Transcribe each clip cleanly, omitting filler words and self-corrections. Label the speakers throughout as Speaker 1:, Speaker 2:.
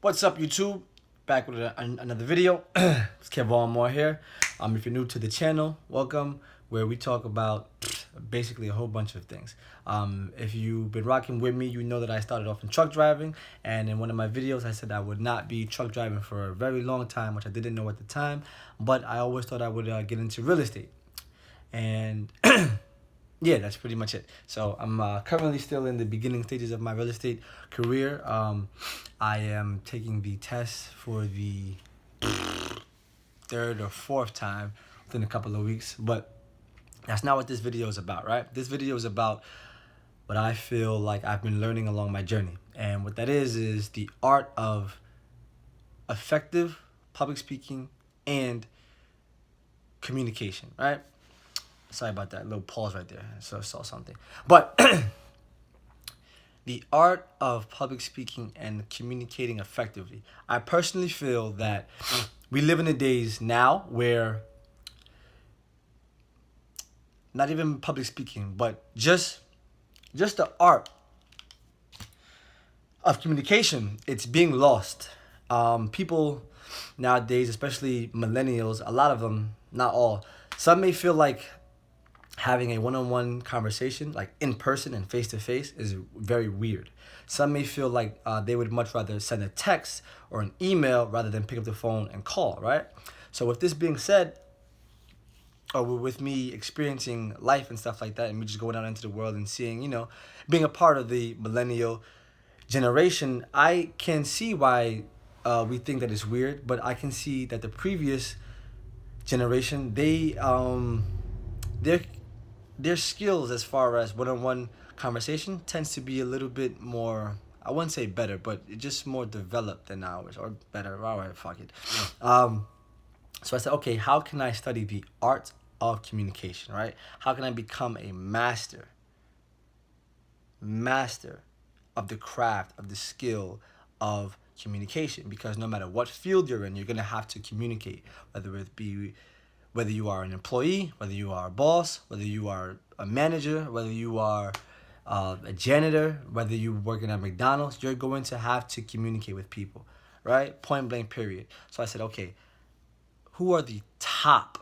Speaker 1: What's up, YouTube? Back with another video. It's Kevon Moore here. If you're new to the channel, welcome. Where we talk about basically a whole bunch of things. If you've been rocking with me, you know that I started off in truck driving, and in one of my videos, I said I would not be truck driving for a very long time, which I didn't know at the time. But I always thought I would get into real estate, and yeah, that's pretty much it. So I'm currently still in the beginning stages of my real estate career. I am taking the test for the third or fourth time within a couple of weeks, but that's not what this video is about, right? This video is about what I feel like I've been learning along my journey. And what that is the art of effective public speaking and communication, right? Sorry about that little pause right there. So I saw something. But the art of public speaking and communicating effectively. I personally feel that we live in the days now where not even public speaking, but just the art of communication, it's being lost. People nowadays, especially millennials, a lot of them, not all, some may feel like having a one-on-one conversation, like in person and face-to-face, is very weird. Some may feel like they would much rather send a text or an email rather than pick up the phone and call, right? So with this being said, or with me experiencing life and stuff like that, and me just going out into the world and seeing, being a part of the millennial generation, I can see why we think that it's weird, but I can see that the previous generation, their skills as far as one-on-one conversation tends to be a little bit more, I wouldn't say better, but just more developed than ours, or better. All right, fuck it. So I said, okay, how can I study the art of communication, right? How can I become a master of the craft, of the skill of communication? Because no matter what field you're in, you're going to have to communicate, whether you are an employee, whether you are a boss, whether you are a manager, whether you are a janitor, whether you're working at McDonald's, you're going to have to communicate with people, right? Point blank, period. So I said, okay, who are the top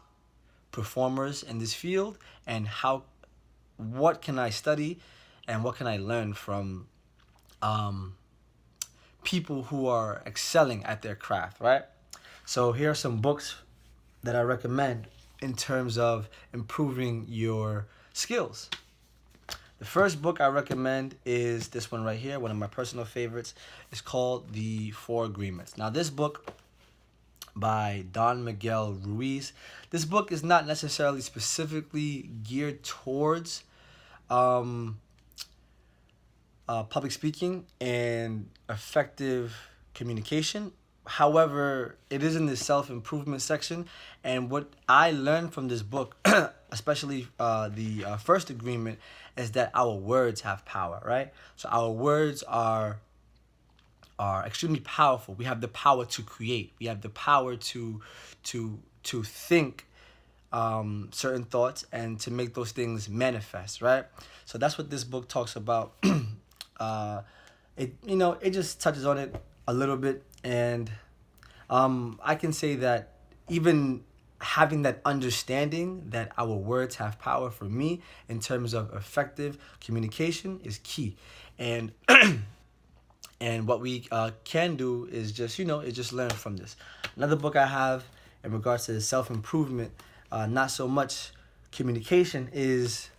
Speaker 1: performers in this field, and what can I study and what can I learn from people who are excelling at their craft, right? So here are some books that I recommend in terms of improving your skills. The first book I recommend is this one right here, one of my personal favorites. It's called The Four Agreements. Now, this book by Don Miguel Ruiz, this book is not necessarily specifically geared towards public speaking and effective communication. However, it is in the self-improvement section, and what I learned from this book, especially the first agreement, is that our words have power, right? So our words are extremely powerful. We have the power to create. We have the power to think certain thoughts and to make those things manifest, right? So that's what this book talks about. It just touches on it a little bit, and I can say that even having that understanding that our words have power, for me, in terms of effective communication, is key. And and what we can do is just learn from this. Another book I have in regards to self-improvement, not so much communication, is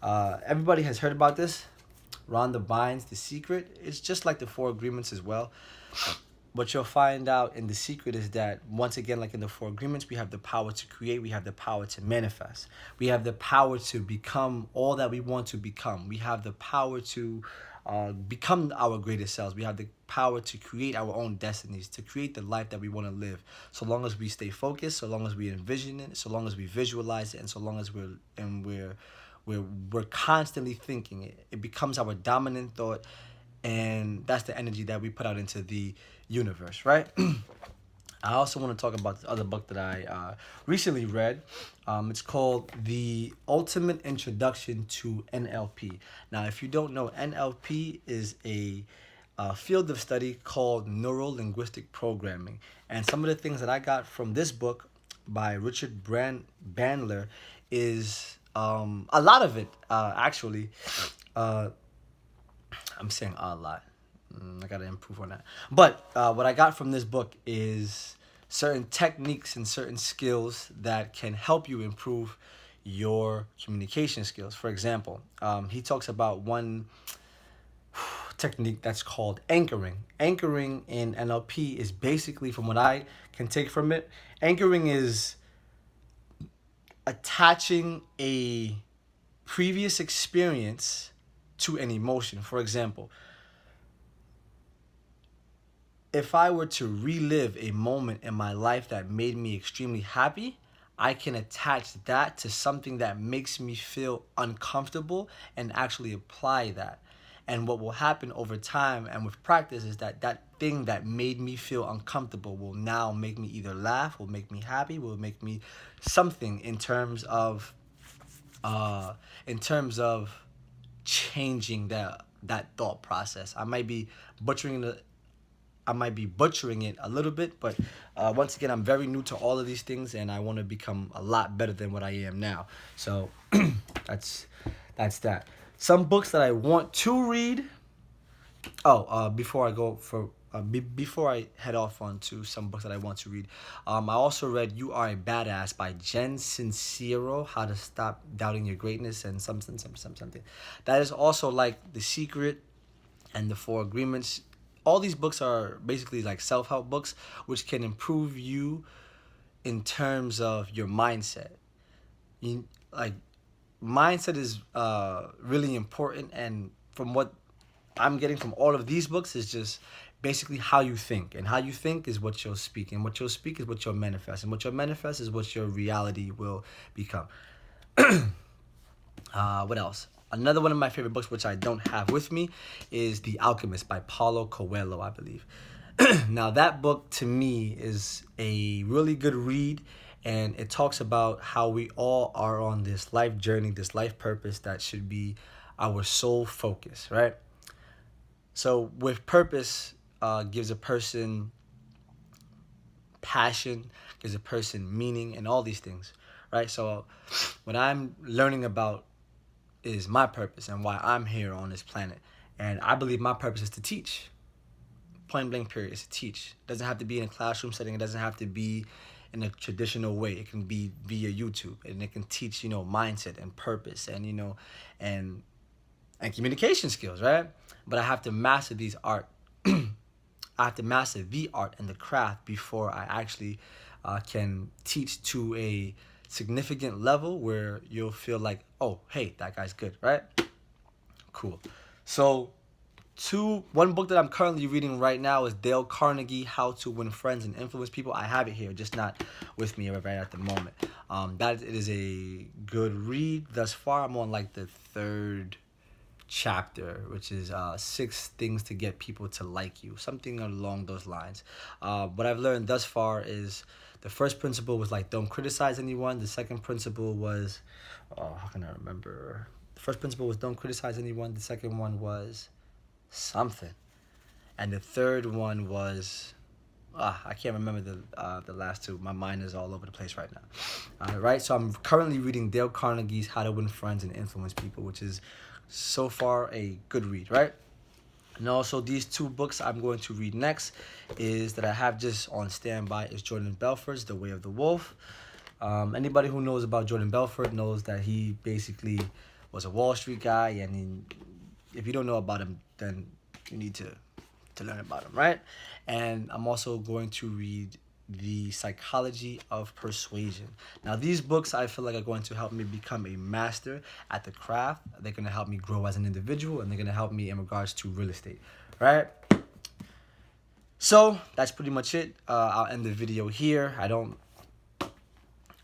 Speaker 1: everybody has heard about this, Rhonda Byrne's The Secret. It's just like the Four Agreements as well. What you'll find out in The Secret is that, once again, like in the Four Agreements, we have the power to create, we have the power to manifest. We have the power to become all that we want to become. We have the power to become our greatest selves. We have the power to create our own destinies, to create the life that we want to live. So long as we stay focused, so long as we envision it, so long as we visualize it, and so long as we're constantly thinking it, it becomes our dominant thought, and that's the energy that we put out into the universe, right? I also want to talk about this other book that I recently read. It's called The Ultimate Introduction to NLP. Now, if you don't know, NLP is a field of study called neuro-linguistic programming. And some of the things that I got from this book by Richard Bandler is a lot of it, actually. Uh, I'm saying a lot. I gotta improve on that. But what I got from this book is certain techniques and certain skills that can help you improve your communication skills. For example, he talks about one technique that's called anchoring. Anchoring in NLP is basically, from what I can take from it, anchoring is attaching a previous experience to an emotion. For example, if I were to relive a moment in my life that made me extremely happy, I can attach that to something that makes me feel uncomfortable and actually apply that. And what will happen over time and with practice is that that thing that made me feel uncomfortable will now make me either laugh, will make me happy, will make me something in terms of in terms of changing that thought process. I might be butchering it a little bit, but once again, I'm very new to all of these things, and I want to become a lot better than what I am now. So that's that. Some books that I want to read. Before I head off onto some books that I want to read, I also read "You Are a Badass" by Jen Sincero. How to Stop Doubting Your Greatness and something. That is also like The Secret and The Four Agreements. All these books are basically like self-help books, which can improve you in terms of your mindset. Like mindset is really important, and from what I'm getting from all of these books is just basically how you think, and how you think is what you'll speak, and what you'll speak is what you'll manifest, and what you'll manifest is what your reality will become. What else? Another one of my favorite books, which I don't have with me, is The Alchemist by Paulo Coelho, I believe. Now, that book to me is a really good read, and it talks about how we all are on this life journey, this life purpose that should be our sole focus, right? So, with purpose, gives a person passion, gives a person meaning, and all these things, right? So, what I'm learning about is my purpose and why I'm here on this planet. And I believe my purpose is to teach. Point blank period, is to teach. It doesn't have to be in a classroom setting. It doesn't have to be in a traditional way. It can be via YouTube, and it can teach, mindset and purpose and, and communication skills, right? But I have to master these art. I have to master the art and the craft before I actually can teach to a significant level where you'll feel like, oh, hey, that guy's good, right? Cool. So one book that I'm currently reading right now is Dale Carnegie, How to Win Friends and Influence People. I have it here, just not with me right at the moment. That it is a good read thus far. I'm on like the third chapter, which is 6 things to get people to like you, something along those lines. What I've learned thus far is the first principle was like, don't criticize anyone. The second principle was, how can I remember? The first principle was don't criticize anyone. The second one was something, and the third one was I can't remember the last two. My mind is all over the place right now. Right, so I'm currently reading Dale Carnegie's How to Win Friends and Influence People, which is so far a good read, right? And also these 2 books I'm going to read next is that I have just on standby is Jordan Belfort's The Way of the Wolf. Anybody who knows about Jordan Belfort knows that he basically was a Wall Street guy, and if you don't know about him, then you need to learn about him, right? And I'm also going to read The Psychology of Persuasion. Now, these books I feel like are going to help me become a master at the craft. They're going to help me grow as an individual, and they're going to help me in regards to real estate, right? So that's pretty much it. I'll end the video here. I don't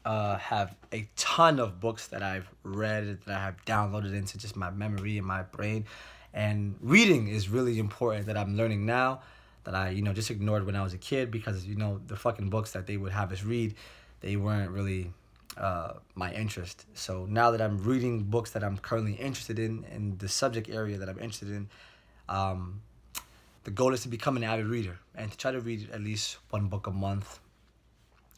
Speaker 1: have a ton of books that I've read, that I have downloaded into just my memory and my brain. And reading is really important, that I'm learning now, that I, just ignored when I was a kid, because, the fucking books that they would have us read, they weren't really my interest. So now that I'm reading books that I'm currently interested in the subject area that I'm interested in, the goal is to become an avid reader and to try to read at least one book a month,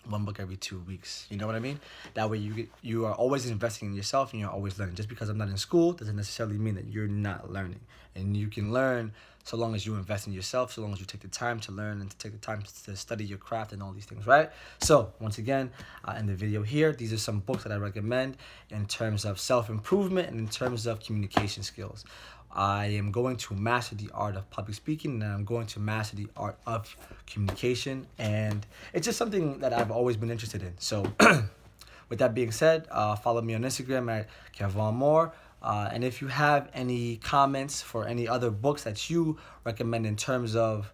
Speaker 1: one book every 2 weeks. You know what I mean? That way you are always investing in yourself and you're always learning. Just because I'm not in school doesn't necessarily mean that you're not learning. And you can learn so long as you invest in yourself, so long as you take the time to learn and to take the time to study your craft and all these things, right? So once again, in the video here, these are some books that I recommend in terms of self-improvement and in terms of communication skills. I am going to master the art of public speaking, and I'm going to master the art of communication, and it's just something that I've always been interested in. So with that being said, follow me on Instagram at Kevon Moore. And if you have any comments for any other books that you recommend in terms of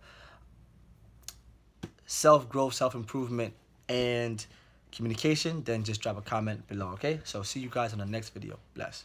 Speaker 1: self-growth, self-improvement, and communication, then just drop a comment below, okay? So see you guys on the next video. Bless.